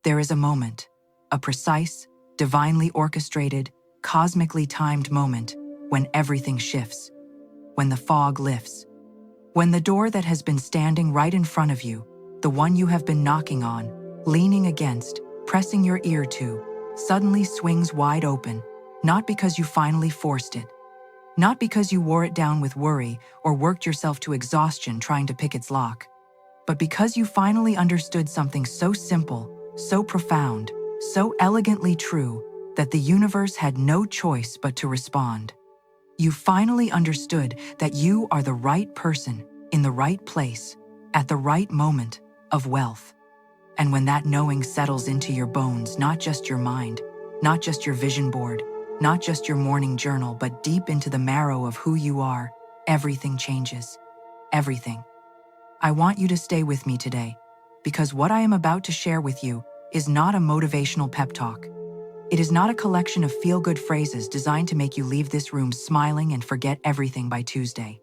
There is a moment, a precise, divinely orchestrated, cosmically timed moment when everything shifts, when the fog lifts, when the door that has been standing right in front of you, the one you have been knocking on, leaning against, pressing your ear to, suddenly swings wide open, not because you finally forced it, not because you wore it down with worry or worked yourself to exhaustion trying to pick its lock, but because you finally understood something so simple, so profound, so elegantly true that the universe had no choice but to respond. You finally understood that you are the right person in the right place at the right moment of wealth. And when that knowing settles into your bones, not just your mind, not just your vision board, not just your morning journal, but deep into the marrow of who you are, everything changes. Everything. I want you to stay with me today, because what I am about to share with you is not a motivational pep talk. It is not a collection of feel-good phrases designed to make you leave this room smiling and forget everything by Tuesday.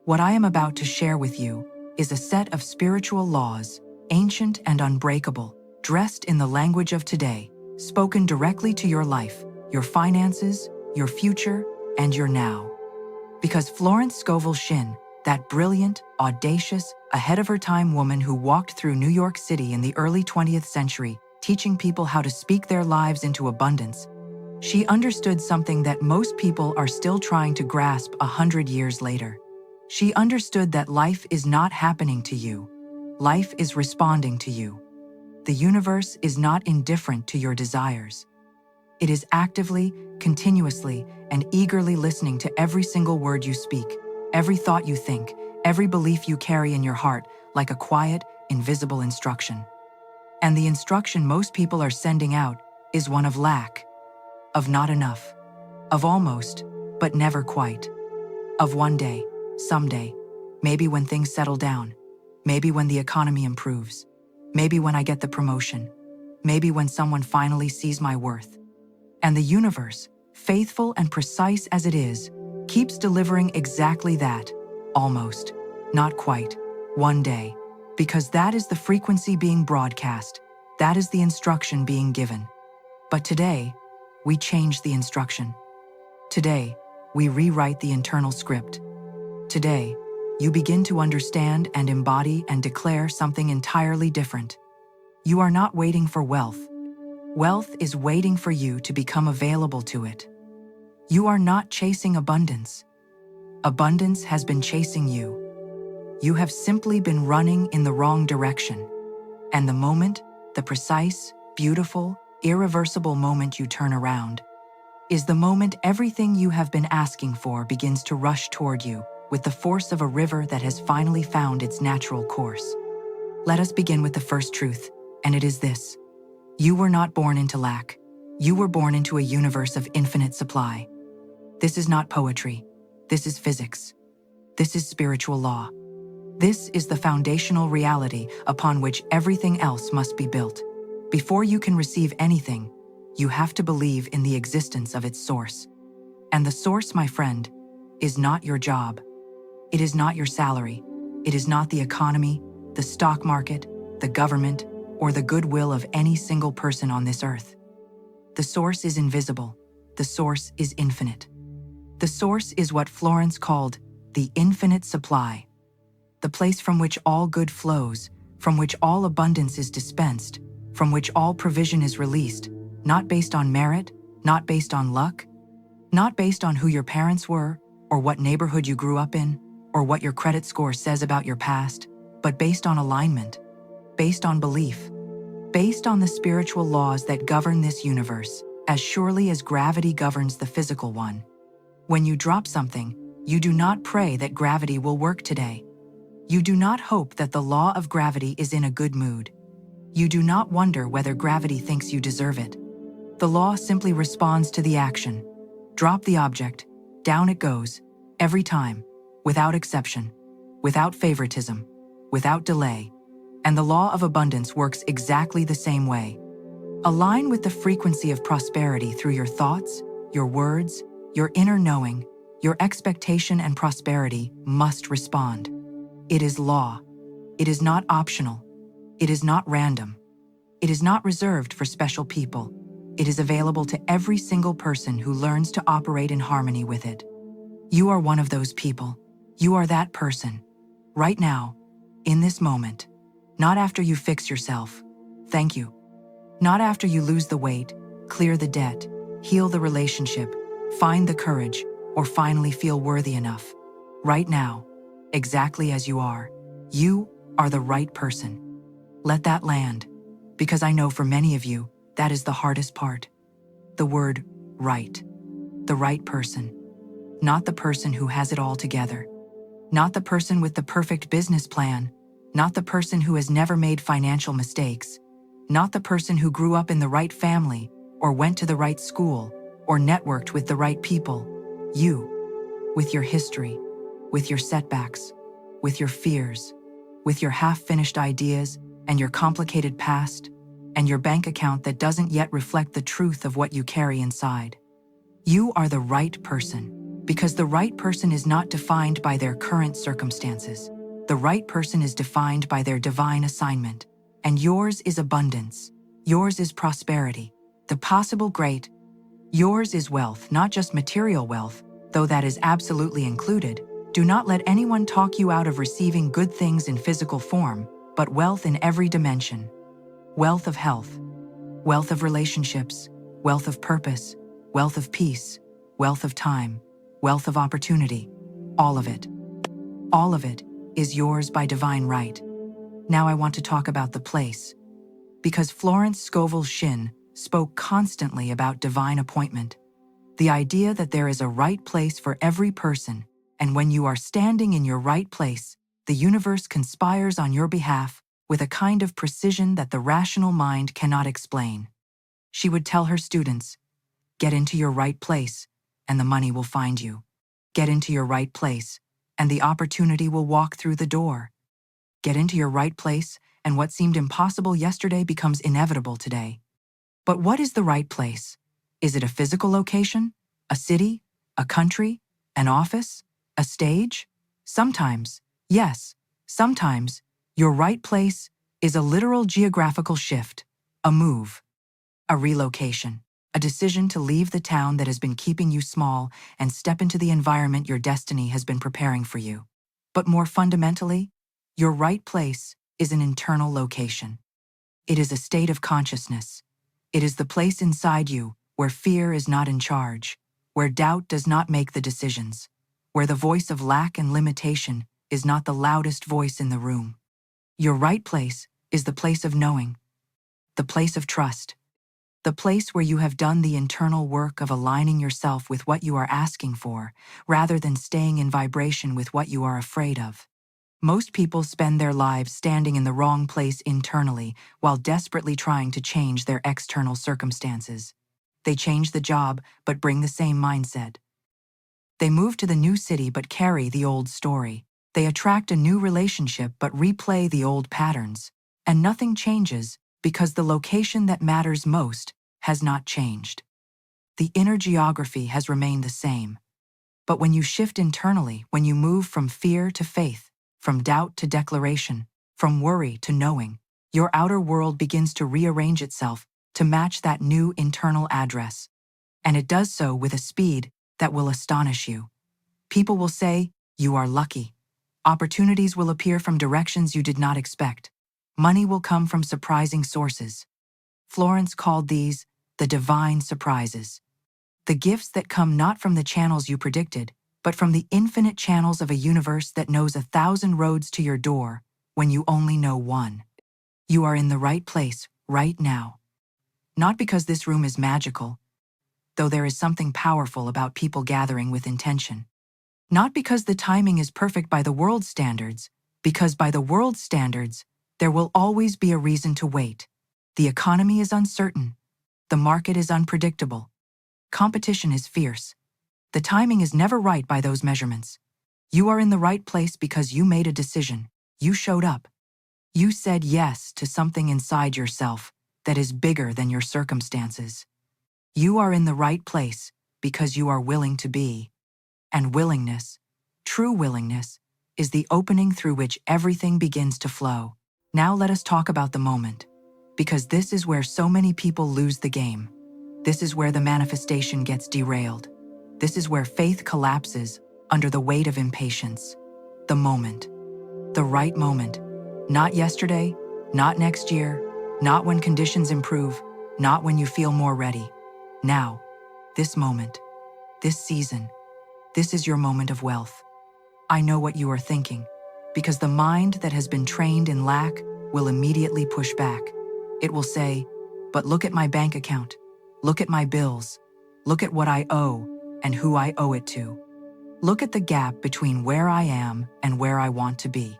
What I am about to share with you is a set of spiritual laws, ancient and unbreakable, dressed in the language of today, spoken directly to your life, your finances, your future, and your now. Because Florence Scovel Shinn, that brilliant, audacious, ahead-of-her-time woman who walked through New York City in the early 20th century, teaching people how to speak their lives into abundance, she understood something that most people are still trying to grasp 100 years later. She understood that life is not happening to you. Life is responding to you. The universe is not indifferent to your desires. It is actively, continuously, and eagerly listening to every single word you speak, every thought you think, every belief you carry in your heart, like a quiet, invisible instruction. And the instruction most people are sending out is one of lack, of not enough, of almost, but never quite, of one day, someday, maybe when things settle down, maybe when the economy improves, maybe when I get the promotion, maybe when someone finally sees my worth. And the universe, faithful and precise as it is, keeps delivering exactly that, almost, not quite, one day, because that is the frequency being broadcast, that is the instruction being given. But today, we change the instruction. Today, we rewrite the internal script. Today, you begin to understand and embody and declare something entirely different. You are not waiting for wealth. Wealth is waiting for you to become available to it. You are not chasing abundance. Abundance has been chasing you. You have simply been running in the wrong direction. And the moment, the precise, beautiful, irreversible moment you turn around, is the moment everything you have been asking for begins to rush toward you with the force of a river that has finally found its natural course. Let us begin with the first truth, and it is this. You were not born into lack. You were born into a universe of infinite supply. This is not poetry. This is physics. This is spiritual law. This is the foundational reality upon which everything else must be built. Before you can receive anything, you have to believe in the existence of its source. And the source, my friend, is not your job. It is not your salary. It is not the economy, the stock market, the government, or the goodwill of any single person on this earth. The source is invisible. The source is infinite. The source is what Florence called the infinite supply, the place from which all good flows, from which all abundance is dispensed, from which all provision is released, not based on merit, not based on luck, not based on who your parents were, or what neighborhood you grew up in, or what your credit score says about your past, but based on alignment, based on belief, based on the spiritual laws that govern this universe, as surely as gravity governs the physical one. When you drop something, you do not pray that gravity will work today. You do not hope that the law of gravity is in a good mood. You do not wonder whether gravity thinks you deserve it. The law simply responds to the action. Drop the object, down it goes, every time, without exception, without favoritism, without delay. And the law of abundance works exactly the same way. Align with the frequency of prosperity through your thoughts, your words, your inner knowing. Your expectation and prosperity must respond. It is law. It is not optional. It is not random. It is not reserved for special people. It is available to every single person who learns to operate in harmony with it. You are one of those people. You are that person. Right now, in this moment. Not after you fix yourself. Thank you. Not after you lose the weight, clear the debt, heal the relationship, find the courage, or finally feel worthy enough. Right now, exactly as you are the right person. Let that land, because I know for many of you, that is the hardest part. The word right. The right person. Not the person who has it all together. Not the person with the perfect business plan. Not the person who has never made financial mistakes. Not the person who grew up in the right family, or went to the right school, or networked with the right people. You, with your history, with your setbacks, with your fears, with your half-finished ideas and your complicated past, and your bank account that doesn't yet reflect the truth of what you carry inside. You are the right person, because the right person is not defined by their current circumstances. The right person is defined by their divine assignment, and yours is abundance. Yours is prosperity, the possible great. Yours is wealth, not just material wealth, though that is absolutely included. Do not let anyone talk you out of receiving good things in physical form, but wealth in every dimension. Wealth of health, wealth of relationships, wealth of purpose, wealth of peace, wealth of time, wealth of opportunity. All of it. All of it is yours by divine right. Now I want to talk about the place. Because Florence Scovel Shinn spoke constantly about divine appointment. The idea that there is a right place for every person, and when you are standing in your right place, the universe conspires on your behalf with a kind of precision that the rational mind cannot explain. She would tell her students, get into your right place, and the money will find you. Get into your right place, and the opportunity will walk through the door. Get into your right place, and what seemed impossible yesterday becomes inevitable today. But what is the right place? Is it a physical location? A city? A country? An office? A stage? Sometimes, yes, sometimes, your right place is a literal geographical shift, a move, a relocation, a decision to leave the town that has been keeping you small and step into the environment your destiny has been preparing for you. But more fundamentally, your right place is an internal location. It is a state of consciousness. It is the place inside you where fear is not in charge, where doubt does not make the decisions, where the voice of lack and limitation is not the loudest voice in the room. Your right place is the place of knowing, the place of trust, the place where you have done the internal work of aligning yourself with what you are asking for, rather than staying in vibration with what you are afraid of. Most people spend their lives standing in the wrong place internally while desperately trying to change their external circumstances. They change the job but bring the same mindset. They move to the new city but carry the old story. They attract a new relationship but replay the old patterns. And nothing changes because the location that matters most has not changed. The inner geography has remained the same. But when you shift internally, when you move from fear to faith, from doubt to declaration, from worry to knowing, your outer world begins to rearrange itself to match that new internal address. And it does so with a speed that will astonish you. People will say, you are lucky. Opportunities will appear from directions you did not expect. Money will come from surprising sources. Florence called these the divine surprises. The gifts that come not from the channels you predicted, but from the infinite channels of a universe that knows 1,000 roads to your door when you only know one. You are in the right place right now. Not because this room is magical, though there is something powerful about people gathering with intention. Not because the timing is perfect by the world's standards, because by the world's standards, there will always be a reason to wait. The economy is uncertain. The market is unpredictable. Competition is fierce. The timing is never right by those measurements. You are in the right place because you made a decision. You showed up. You said yes to something inside yourself that is bigger than your circumstances. You are in the right place because you are willing to be. And willingness, true willingness, is the opening through which everything begins to flow. Now let us talk about the moment. because this is where so many people lose the game. This is where the manifestation gets derailed. This is where faith collapses under the weight of impatience. The moment. The right moment. Not yesterday, not next year, not when conditions improve, not when you feel more ready. Now, this moment, this season, this is your moment of wealth. I know what you are thinking, because the mind that has been trained in lack will immediately push back. It will say, but look at my bank account, look at my bills, look at what I owe and who I owe it to. Look at the gap between where I am and where I want to be.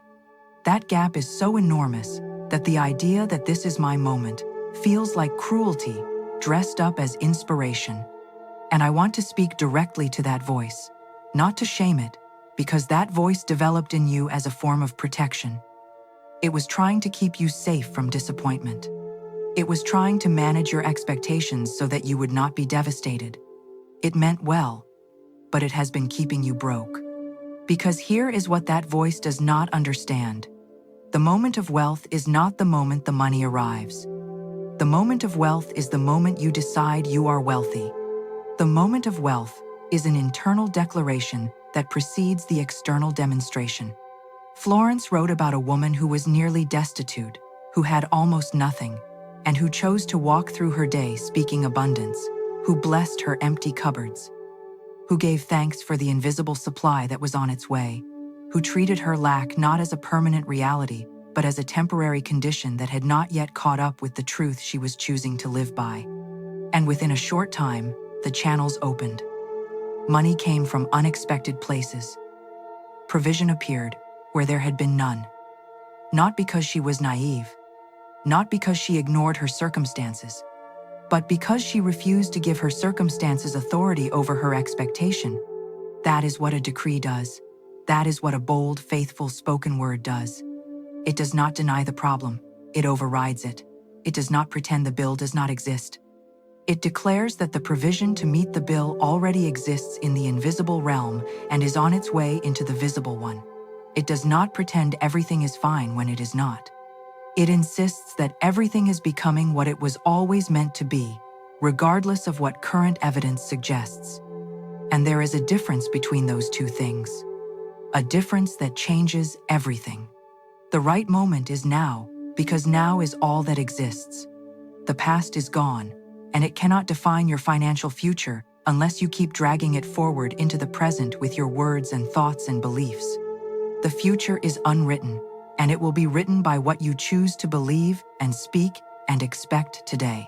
That gap is so enormous that the idea that this is my moment feels like cruelty dressed up as inspiration. And I want to speak directly to that voice, not to shame it, because that voice developed in you as a form of protection. It was trying to keep you safe from disappointment. It was trying to manage your expectations so that you would not be devastated. It meant well, but it has been keeping you broke. Because here is what that voice does not understand. The moment of wealth is not the moment the money arrives. The moment of wealth is the moment you decide you are wealthy. The moment of wealth is an internal declaration that precedes the external demonstration. Florence wrote about a woman who was nearly destitute, who had almost nothing, and who chose to walk through her day speaking abundance, who blessed her empty cupboards, who gave thanks for the invisible supply that was on its way, who treated her lack not as a permanent reality, but as a temporary condition that had not yet caught up with the truth she was choosing to live by. And within a short time, the channels opened. Money came from unexpected places. Provision appeared where there had been none. Not because she was naive, not because she ignored her circumstances, but because she refused to give her circumstances authority over her expectation. That is what a decree does. That is what a bold, faithful spoken word does. It does not deny the problem, it overrides it. It does not pretend the bill does not exist. It declares that the provision to meet the bill already exists in the invisible realm and is on its way into the visible one. It does not pretend everything is fine when it is not. It insists that everything is becoming what it was always meant to be, regardless of what current evidence suggests. And there is a difference between those two things. A difference that changes everything. The right moment is now, because now is all that exists. The past is gone, and it cannot define your financial future unless you keep dragging it forward into the present with your words and thoughts and beliefs. The future is unwritten, and it will be written by what you choose to believe and speak and expect today.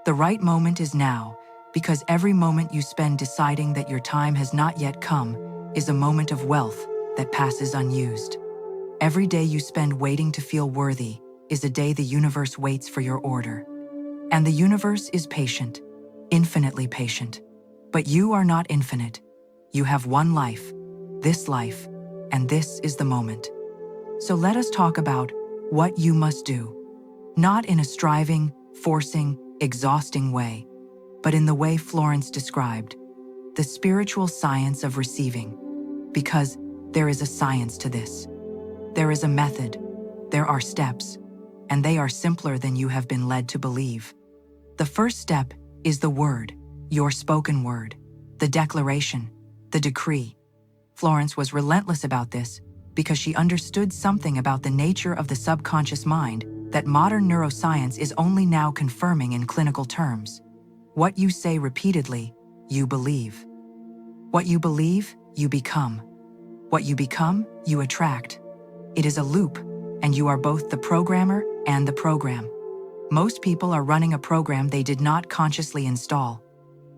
The right moment is now, because every moment you spend deciding that your time has not yet come is a moment of wealth that passes unused. Every day you spend waiting to feel worthy is a day the universe waits for your order. And the universe is patient, infinitely patient. But you are not infinite. You have one life, and this is the moment. So let us talk about what you must do. Not in a striving, forcing, exhausting way, but in the way Florence described, the spiritual science of receiving. Because there is a science to this. There is a method, there are steps, and they are simpler than you have been led to believe. The first step is the word, your spoken word, the declaration, the decree. Florence was relentless about this because she understood something about the nature of the subconscious mind that modern neuroscience is only now confirming in clinical terms. What you say repeatedly, you believe. What you believe, you become. What you become, you attract. It is a loop, and you are both the programmer and the program. Most people are running a program they did not consciously install.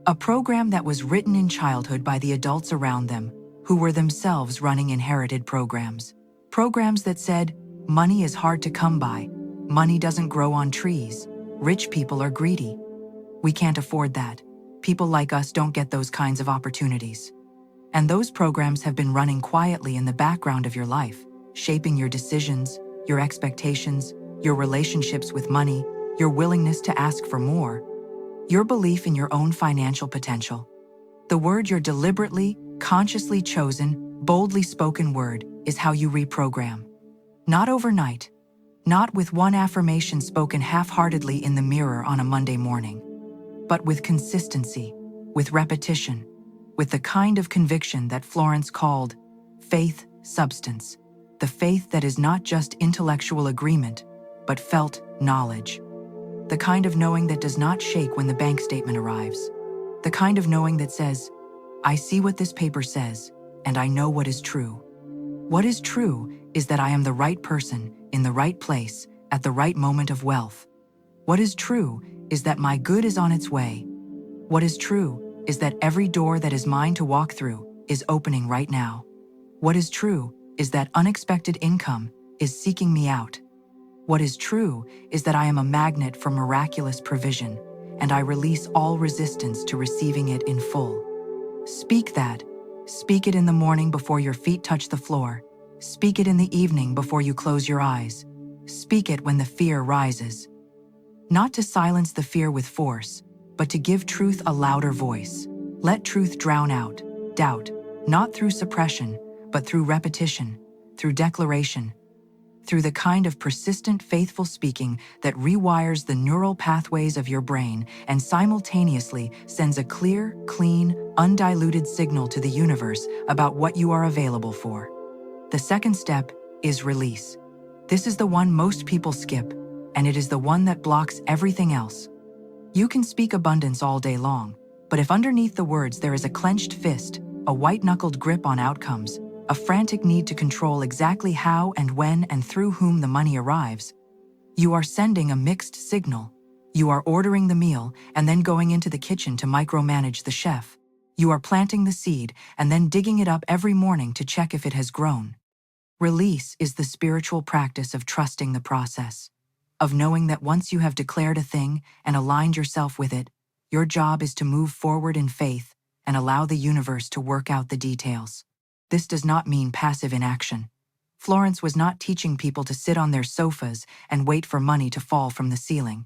A program that was written in childhood by the adults around them, who were themselves running inherited programs. Programs that said, money is hard to come by, money doesn't grow on trees, rich people are greedy. We can't afford that. People like us don't get those kinds of opportunities. And those programs have been running quietly in the background of your life, shaping your decisions, your expectations, your relationships with money, your willingness to ask for more, your belief in your own financial potential. The word your deliberately, consciously chosen, boldly spoken word is how you reprogram. Not overnight, Not with one affirmation spoken half-heartedly in the mirror on a Monday morning, but with consistency, with repetition, with the kind of conviction that Florence called faith substance, the faith that is not just intellectual agreement, but felt knowledge. The kind of knowing that does not shake when the bank statement arrives. The kind of knowing that says, I see what this paper says, and I know what is true. What is true is that I am the right person, in the right place, at the right moment of wealth. What is true is that my good is on its way. What is true is that every door that is mine to walk through is opening right now. What is true is that unexpected income is seeking me out. What is true is that I am a magnet for miraculous provision, and I release all resistance to receiving it in full. Speak that. Speak it in the morning before your feet touch the floor. Speak it in the evening before you close your eyes. Speak it when the fear rises. Not to silence the fear with force, but to give truth a louder voice. Let truth drown out doubt, not through suppression, but through repetition, through declaration, through the kind of persistent, faithful speaking that rewires the neural pathways of your brain and simultaneously sends a clear, clean, undiluted signal to the universe about what you are available for. The second step is release. This is the one most people skip, and it is the one that blocks everything else. You can speak abundance all day long, but if underneath the words there is a clenched fist, a white-knuckled grip on outcomes, a frantic need to control exactly how and when and through whom the money arrives, you are sending a mixed signal. You are ordering the meal and then going into the kitchen to micromanage the chef. You are planting the seed and then digging it up every morning to check if it has grown. Release is the spiritual practice of trusting the process, of knowing that once you have declared a thing and aligned yourself with it, your job is to move forward in faith and allow the universe to work out the details. This does not mean passive inaction. Florence was not teaching people to sit on their sofas and wait for money to fall from the ceiling.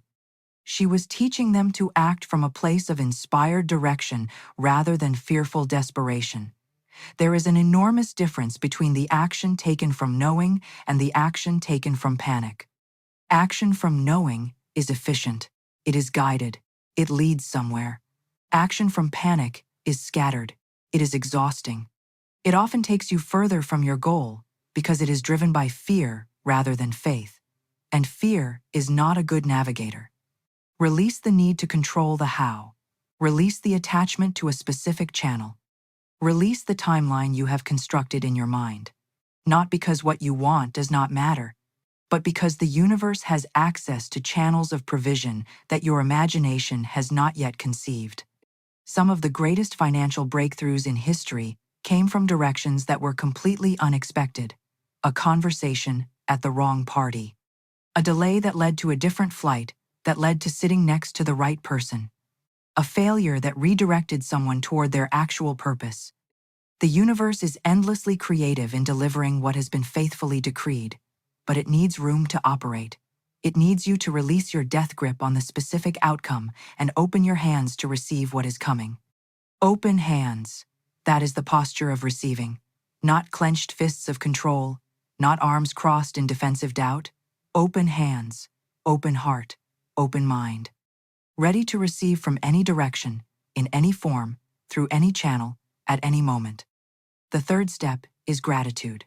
She was teaching them to act from a place of inspired direction rather than fearful desperation. There is an enormous difference between the action taken from knowing and the action taken from panic. Action from knowing is efficient. It is guided. It leads somewhere. Action from panic is scattered. It is exhausting. It often takes you further from your goal because it is driven by fear rather than faith. And fear is not a good navigator. Release the need to control the how. Release the attachment to a specific channel. Release the timeline you have constructed in your mind. Not because what you want does not matter, but because the universe has access to channels of provision that your imagination has not yet conceived. Some of the greatest financial breakthroughs in history came from directions that were completely unexpected. A conversation at the wrong party. A delay that led to a different flight that led to sitting next to the right person. A failure that redirected someone toward their actual purpose. The universe is endlessly creative in delivering what has been faithfully decreed, but it needs room to operate. It needs you to release your death grip on the specific outcome and open your hands to receive what is coming. Open hands. That is the posture of receiving. Not clenched fists of control, not arms crossed in defensive doubt. Open hands, open heart, open mind. Ready to receive from any direction, in any form, through any channel, at any moment. The third step is gratitude.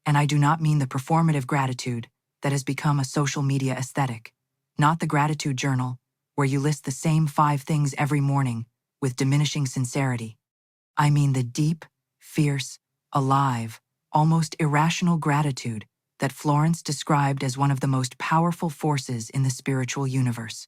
And I do not mean the performative gratitude that has become a social media aesthetic. Not the gratitude journal, where you list the same 5 things every morning with diminishing sincerity. I mean the deep, fierce, alive, almost irrational gratitude that Florence described as one of the most powerful forces in the spiritual universe.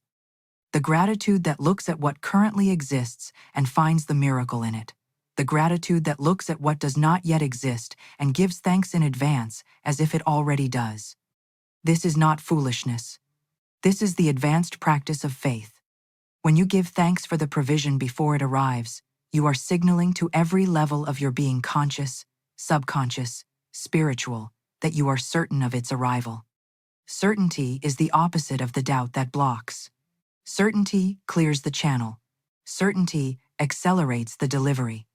The gratitude that looks at what currently exists and finds the miracle in it. The gratitude that looks at what does not yet exist and gives thanks in advance as if it already does. This is not foolishness. This is the advanced practice of faith. When you give thanks for the provision before it arrives, you are signaling to every level of your being conscious, subconscious, spiritual, that you are certain of its arrival. Certainty is the opposite of the doubt that blocks. Certainty clears the channel. Certainty accelerates the delivery.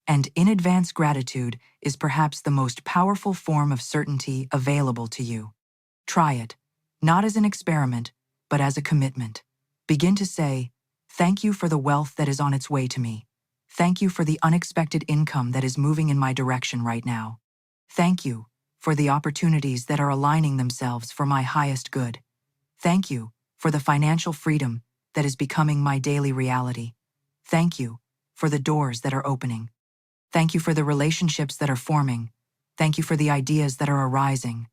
And in-advance gratitude is perhaps the most powerful form of certainty available to you. Try it. not as an experiment, but as a commitment. Begin to say, "Thank you for the wealth that is on its way to me. Thank you for the unexpected income that is moving in my direction right now. Thank you for the opportunities that are aligning themselves for my highest good. Thank you for the financial freedom that is becoming my daily reality. Thank you for the doors that are opening. Thank you for the relationships that are forming. Thank you for the ideas that are arising.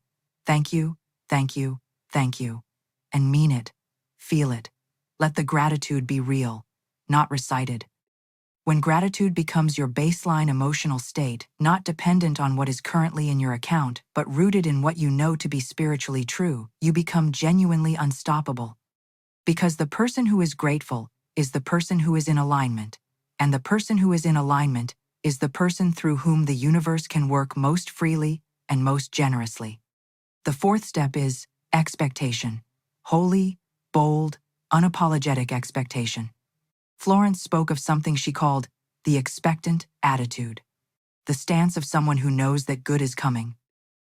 Thank you, thank you, thank you." And mean it. Feel it. Let the gratitude be real, not recited. When gratitude becomes your baseline emotional state, not dependent on what is currently in your account, but rooted in what you know to be spiritually true, you become genuinely unstoppable. Because the person who is grateful is the person who is in alignment, and the person who is in alignment is the person through whom the universe can work most freely and most generously. The fourth step is expectation. Holy, bold, unapologetic expectation. Florence spoke of something she called the expectant attitude, the stance of someone who knows that good is coming,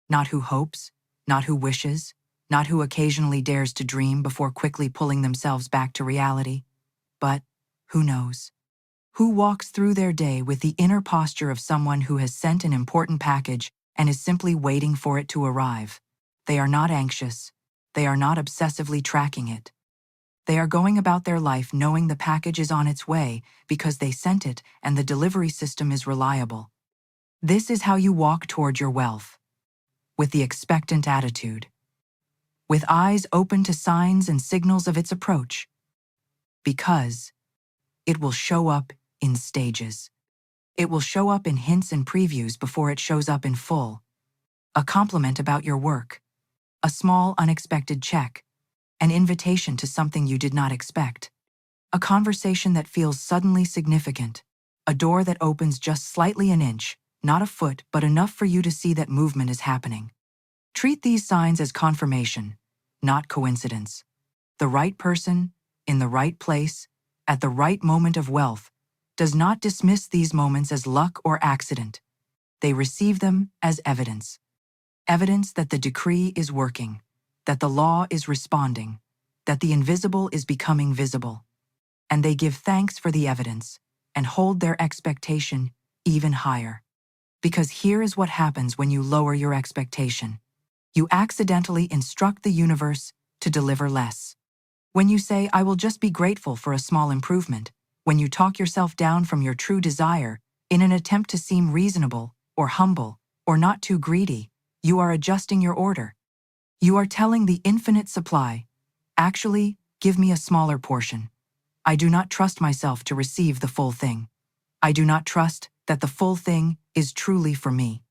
not who hopes, not who wishes, not who occasionally dares to dream before quickly pulling themselves back to reality, but who knows. Who walks through their day with the inner posture of someone who has sent an important package and is simply waiting for it to arrive. They are not anxious. They are not obsessively tracking it. They are going about their life knowing the package is on its way because they sent it and the delivery system is reliable. This is how you walk toward your wealth. With the expectant attitude. With eyes open to signs and signals of its approach. Because it will show up in stages. It will show up in hints and previews before it shows up in full. A compliment about your work. A small unexpected check. An invitation to something you did not expect. A conversation that feels suddenly significant. A door that opens just slightly an inch, not a foot, but enough for you to see that movement is happening. Treat these signs as confirmation, not coincidence. The right person, in the right place, at the right moment of wealth, does not dismiss these moments as luck or accident. They receive them as evidence. Evidence that the decree is working, that the law is responding, that the invisible is becoming visible. And they give thanks for the evidence and hold their expectation even higher. Because here is what happens when you lower your expectation. You accidentally instruct the universe to deliver less. When you say, "I will just be grateful for a small improvement," when you talk yourself down from your true desire in an attempt to seem reasonable or humble or not too greedy, you are adjusting your order. You are telling the infinite supply, "Actually, give me a smaller portion. I do not trust myself to receive the full thing. I do not trust that the full thing is truly for me."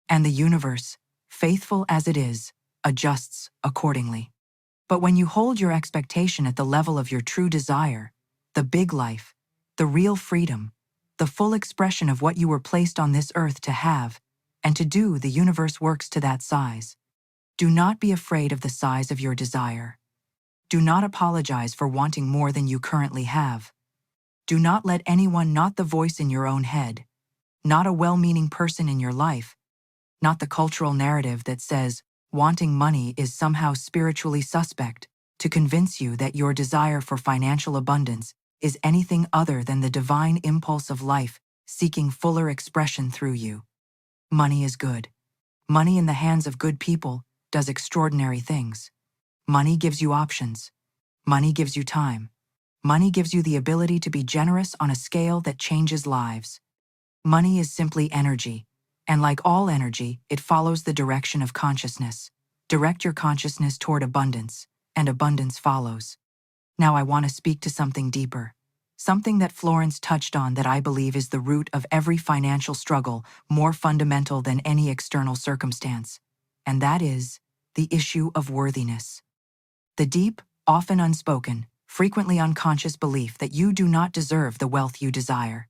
And the universe, faithful as it is, adjusts accordingly. But when you hold your expectation at the level of your true desire, the big life, the real freedom, the full expression of what you were placed on this earth to have, and to do, the universe works to that size. Do not be afraid of the size of your desire. Do not apologize for wanting more than you currently have. Do not let anyone, not the voice in your own head, not a well-meaning person in your life, not the cultural narrative that says wanting money is somehow spiritually suspect, to convince you that your desire for financial abundance is anything other than the divine impulse of life seeking fuller expression through you. Money is good. Money in the hands of good people does extraordinary things. Money gives you options. Money gives you time. Money gives you the ability to be generous on a scale that changes lives. Money is simply energy, and like all energy, it follows the direction of consciousness. Direct your consciousness toward abundance, and abundance follows. Now I want to speak to something deeper. Something that Florence touched on that I believe is the root of every financial struggle, more fundamental than any external circumstance. And that is the issue of worthiness. The deep, often unspoken, frequently unconscious belief that you do not deserve the wealth you desire.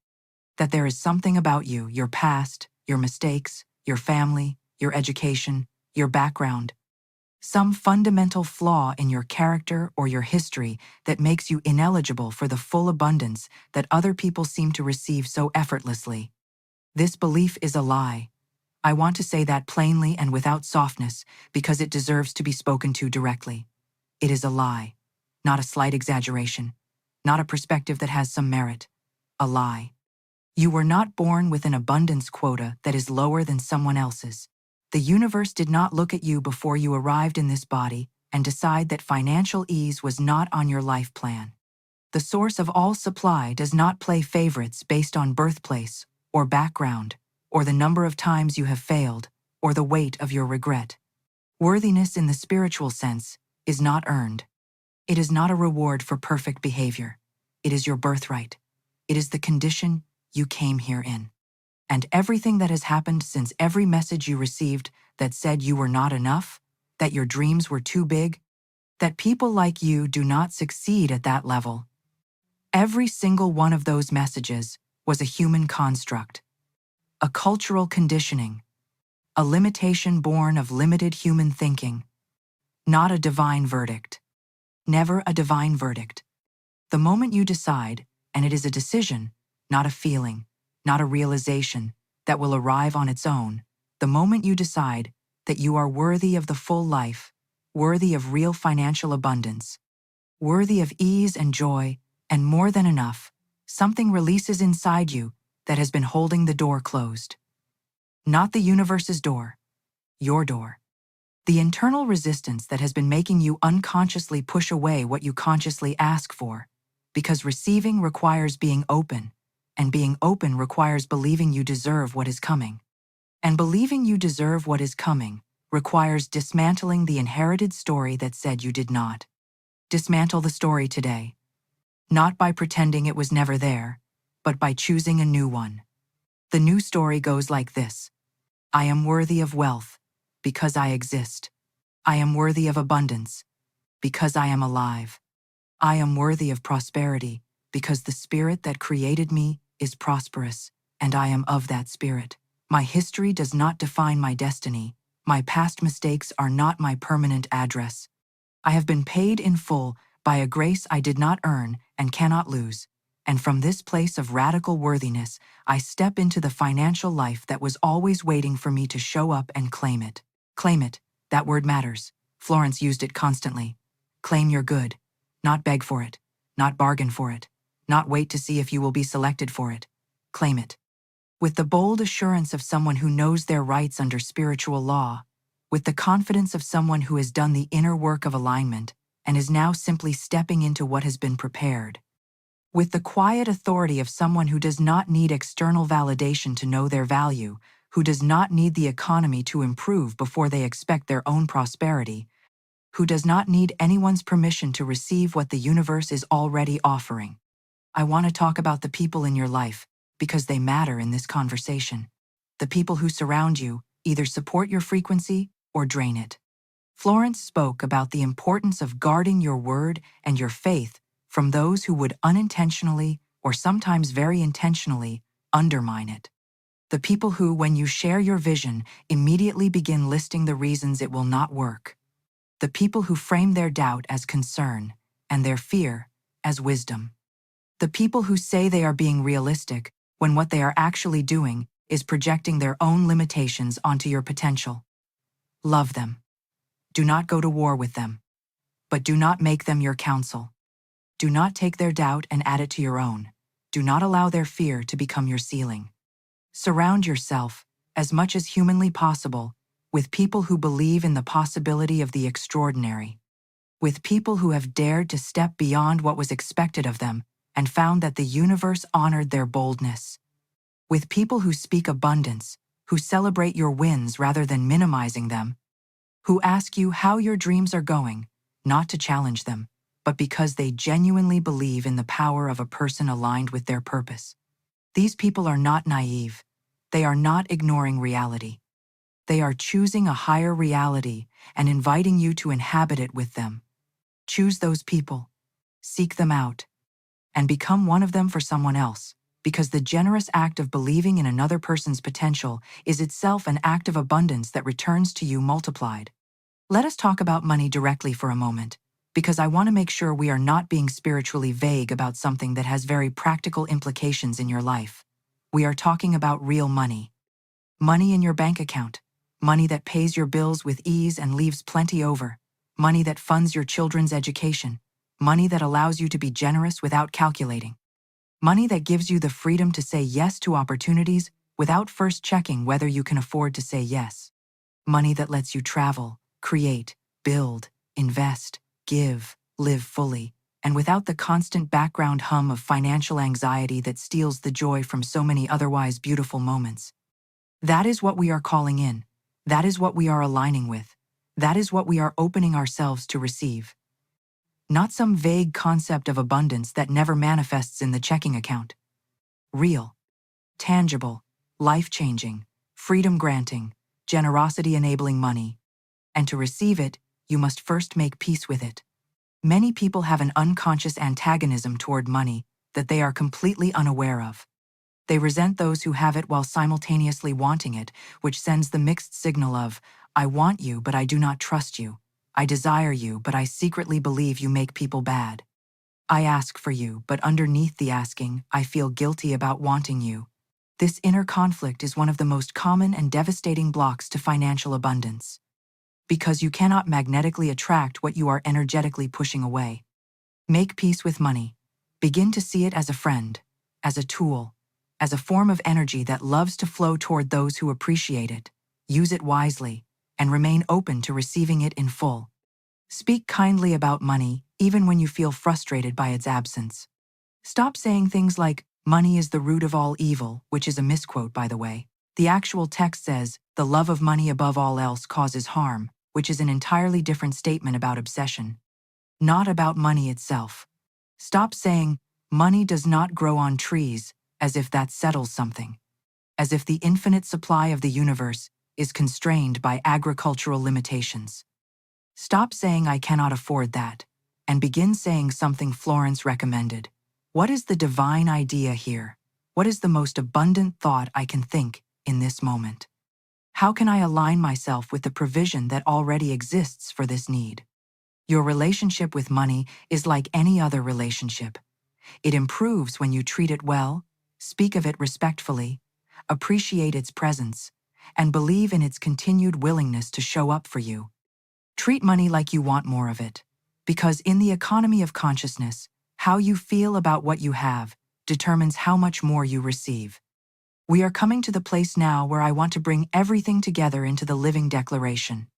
That there is something about you, your past, your mistakes, your family, your education, your background, some fundamental flaw in your character or your history that makes you ineligible for the full abundance that other people seem to receive so effortlessly. This belief is a lie. I want to say that plainly and without softness because it deserves to be spoken to directly. It is a lie, not a slight exaggeration, not a perspective that has some merit. A lie. You were not born with an abundance quota that is lower than someone else's. The universe did not look at you before you arrived in this body and decide that financial ease was not on your life plan. The source of all supply does not play favorites based on birthplace, or background, or the number of times you have failed, or the weight of your regret. Worthiness in the spiritual sense is not earned. It is not a reward for perfect behavior. It is your birthright. It is the condition you came here in. And everything that has happened since every message you received that said you were not enough, that your dreams were too big, that people like you do not succeed at that level. Every single one of those messages was a human construct, a cultural conditioning, a limitation born of limited human thinking, not a divine verdict. Never a divine verdict. The moment you decide, and it is a decision, not a feeling, not a realization, that will arrive on its own, the moment you decide that you are worthy of the full life, worthy of real financial abundance, worthy of ease and joy, and more than enough, something releases inside you that has been holding the door closed. Not the universe's door, your door. The internal resistance that has been making you unconsciously push away what you consciously ask for, because receiving requires being open, and being open requires believing you deserve what is coming. And believing you deserve what is coming requires dismantling the inherited story that said you did not. Dismantle the story today. Not by pretending it was never there, but by choosing a new one. The new story goes like this. I am worthy of wealth, because I exist. I am worthy of abundance, because I am alive. I am worthy of prosperity, because the spirit that created me is prosperous, and I am of that spirit. My history does not define my destiny. My past mistakes are not my permanent address. I have been paid in full by a grace I did not earn and cannot lose. And from this place of radical worthiness, I step into the financial life that was always waiting for me to show up and claim it. Claim it. That word matters. Florence used it constantly. Claim your good. Not beg for it. Not bargain for it. Not wait to see if you will be selected for it. Claim it. With the bold assurance of someone who knows their rights under spiritual law, with the confidence of someone who has done the inner work of alignment and is now simply stepping into what has been prepared, with the quiet authority of someone who does not need external validation to know their value, who does not need the economy to improve before they expect their own prosperity, who does not need anyone's permission to receive what the universe is already offering. I want to talk about the people in your life, because they matter in this conversation. The people who surround you either support your frequency or drain it. Florence spoke about the importance of guarding your word and your faith from those who would unintentionally, or sometimes very intentionally, undermine it. The people who, when you share your vision, immediately begin listing the reasons it will not work. The people who frame their doubt as concern and their fear as wisdom. The people who say they are being realistic when what they are actually doing is projecting their own limitations onto your potential. Love them. Do not go to war with them. But do not make them your counsel. Do not take their doubt and add it to your own. Do not allow their fear to become your ceiling. Surround yourself, as much as humanly possible, with people who believe in the possibility of the extraordinary. With people who have dared to step beyond what was expected of them and found that the universe honored their boldness. With people who speak abundance, who celebrate your wins rather than minimizing them, who ask you how your dreams are going, not to challenge them, but because they genuinely believe in the power of a person aligned with their purpose. These people are not naive. They are not ignoring reality. They are choosing a higher reality and inviting you to inhabit it with them. Choose those people. Seek them out. And become one of them for someone else, because the generous act of believing in another person's potential is itself an act of abundance that returns to you multiplied. Let us talk about money directly for a moment, because I want to make sure we are not being spiritually vague about something that has very practical implications in your life. We are talking about real money. Money in your bank account. Money that pays your bills with ease and leaves plenty over. money that funds your children's education, money that allows you to be generous without calculating, money that gives you the freedom to say yes to opportunities without first checking whether you can afford to say yes, money that lets you travel, create, build, invest, give, live fully, and without the constant background hum of financial anxiety that steals the joy from so many otherwise beautiful moments. That is what we are calling in. That is what we are aligning with. That is what we are opening ourselves to receive. Not some vague concept of abundance that never manifests in the checking account. Real, tangible, life-changing, freedom-granting, generosity-enabling money. And to receive it, you must first make peace with it. Many people have an unconscious antagonism toward money that they are completely unaware of. They resent those who have it while simultaneously wanting it, which sends the mixed signal of, I want you, but I do not trust you. I desire you, but I secretly believe you make people bad. I ask for you, but underneath the asking, I feel guilty about wanting you. This inner conflict is one of the most common and devastating blocks to financial abundance. Because you cannot magnetically attract what you are energetically pushing away. Make peace with money. Begin to see it as a friend, as a tool, as a form of energy that loves to flow toward those who appreciate it. Use it wisely, and remain open to receiving it in full. Speak kindly about money, even when you feel frustrated by its absence. Stop saying things like, money is the root of all evil, which is a misquote, by the way. The actual text says, the love of money above all else causes harm, which is an entirely different statement about obsession. Not about money itself. Stop saying, money does not grow on trees, as if that settles something. As if the infinite supply of the universe is constrained by agricultural limitations. Stop saying I cannot afford that, and begin saying something Florence recommended. What is the divine idea here? What is the most abundant thought I can think in this moment? How can I align myself with the provision that already exists for this need? Your relationship with money is like any other relationship. It improves when you treat it well, speak of it respectfully, appreciate its presence, and believe in its continued willingness to show up for you. Treat money like you want more of it, because in the economy of consciousness, how you feel about what you have determines how much more you receive. We are coming to the place now where I want to bring everything together into the living declaration.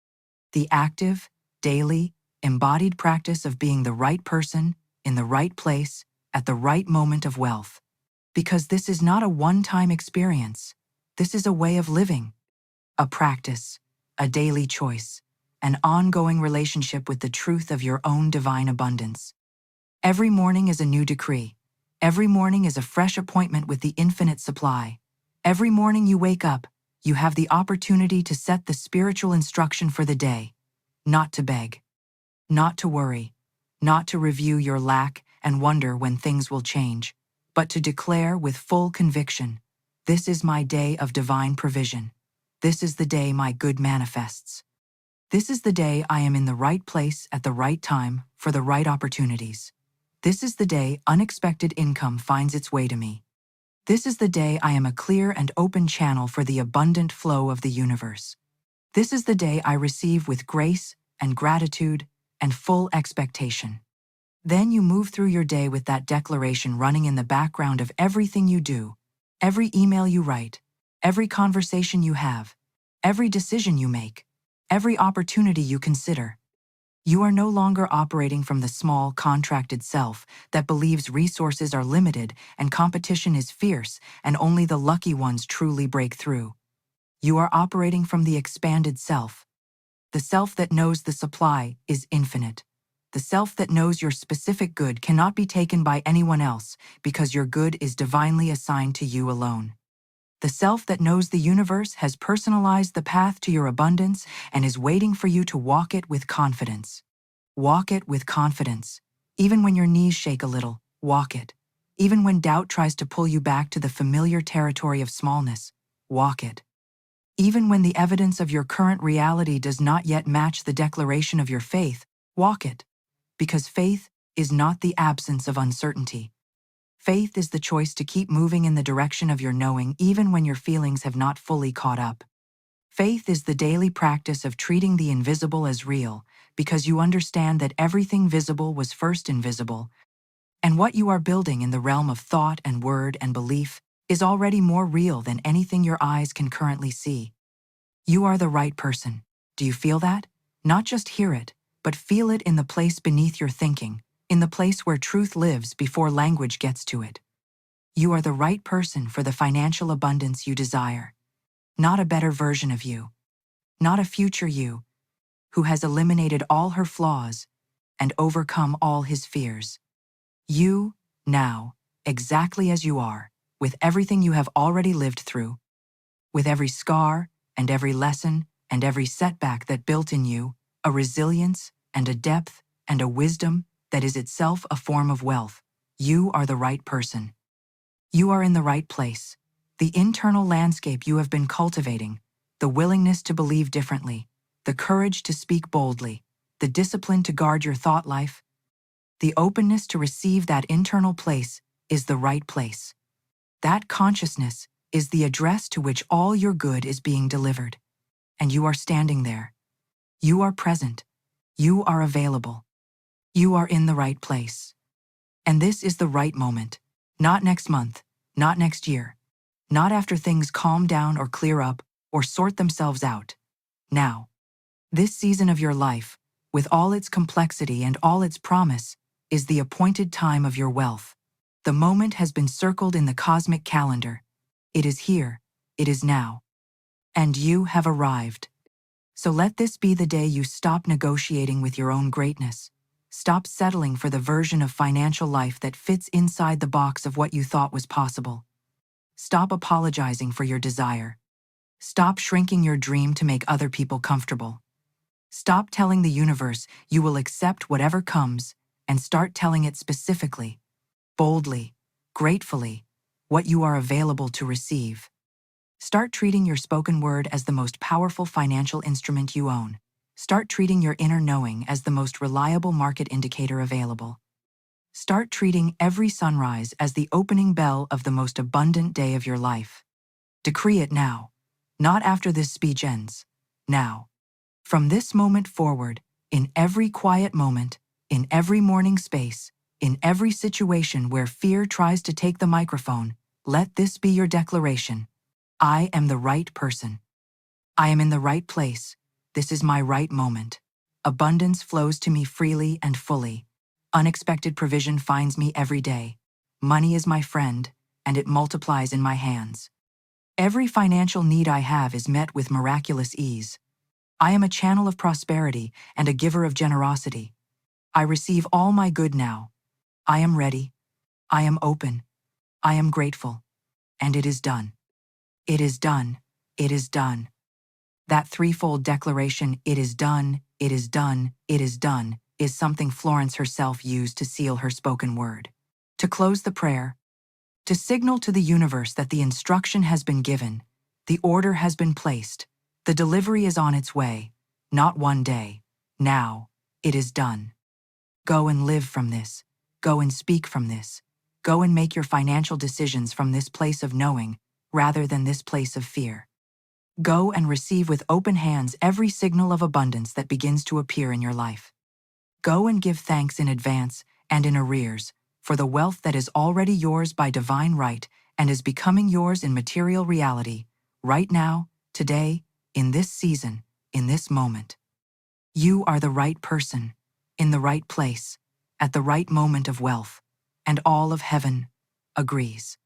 The active, daily, embodied practice of being the right person, in the right place, at the right moment of wealth. Because this is not a one-time experience. This is a way of living. A practice, a daily choice, an ongoing relationship with the truth of your own divine abundance. Every morning is a new decree. Every morning is a fresh appointment with the infinite supply. Every morning you wake up, you have the opportunity to set the spiritual instruction for the day. Not to beg. Not to worry. Not to review your lack and wonder when things will change, but to declare with full conviction, this is my day of divine provision. This is the day my good manifests. This is the day I am in the right place at the right time for the right opportunities. This is the day unexpected income finds its way to me. This is the day I am a clear and open channel for the abundant flow of the universe. This is the day I receive with grace and gratitude and full expectation. Then you move through your day with that declaration running in the background of everything you do, every email you write, every conversation you have, every decision you make, every opportunity you consider. You are no longer operating from the small, contracted self that believes resources are limited and competition is fierce and only the lucky ones truly break through. You are operating from the expanded self, the self that knows the supply is infinite, the self that knows your specific good cannot be taken by anyone else because your good is divinely assigned to you alone. The self that knows the universe has personalized the path to your abundance and is waiting for you to walk it with confidence. Walk it with confidence. Even when your knees shake a little, walk it. Even when doubt tries to pull you back to the familiar territory of smallness, walk it. Even when the evidence of your current reality does not yet match the declaration of your faith, walk it. Because faith is not the absence of uncertainty. Faith is the choice to keep moving in the direction of your knowing even when your feelings have not fully caught up. Faith is the daily practice of treating the invisible as real, because you understand that everything visible was first invisible, and what you are building in the realm of thought and word and belief is already more real than anything your eyes can currently see. You are the right person. Do you feel that? Not just hear it, but feel it in the place beneath your thinking, in the place where truth lives before language gets to it. You are the right person for the financial abundance you desire. Not a better version of you. Not a future you, who has eliminated all her flaws and overcome all his fears. You, now, exactly as you are, with everything you have already lived through, with every scar and every lesson and every setback that built in you a resilience and a depth and a wisdom that is itself a form of wealth. You are the right person. You are in the right place. The internal landscape you have been cultivating, the willingness to believe differently, the courage to speak boldly, the discipline to guard your thought life, the openness to receive that internal place is the right place. That consciousness is the address to which all your good is being delivered. And you are standing there. You are present. You are available. You are in the right place. And this is the right moment. Not next month, not next year, not after things calm down or clear up or sort themselves out. Now. This season of your life, with all its complexity and all its promise, is the appointed time of your wealth. The moment has been circled in the cosmic calendar. It is here. It is now. And you have arrived. So let this be the day you stop negotiating with your own greatness. Stop settling for the version of financial life that fits inside the box of what you thought was possible. Stop apologizing for your desire. Stop shrinking your dream to make other people comfortable. Stop telling the universe you will accept whatever comes and start telling it specifically, boldly, gratefully, what you are available to receive. Start treating your spoken word as the most powerful financial instrument you own. Start treating your inner knowing as the most reliable market indicator available. Start treating every sunrise as the opening bell of the most abundant day of your life. Decree it now, not after this speech ends. Now. From this moment forward, in every quiet moment, in every morning space, in every situation where fear tries to take the microphone, let this be your declaration. I am the right person. I am in the right place. This is my right moment. Abundance flows to me freely and fully. Unexpected provision finds me every day. Money is my friend, and it multiplies in my hands. Every financial need I have is met with miraculous ease. I am a channel of prosperity and a giver of generosity. I receive all my good now. I am ready. I am open. I am grateful. And it is done. It is done. It is done. That threefold declaration, it is done, it is done, it is done, is something Florence herself used to seal her spoken word. To close the prayer, to signal to the universe that the instruction has been given, the order has been placed, the delivery is on its way, not one day. Now, it is done. Go and live from this. Go and speak from this. Go and make your financial decisions from this place of knowing, rather than this place of fear. Go and receive with open hands every signal of abundance that begins to appear in your life. Go and give thanks in advance and in arrears for the wealth that is already yours by divine right and is becoming yours in material reality, right now, today, in this season, in this moment. You are the right person, in the right place, at the right moment of wealth, and all of heaven agrees.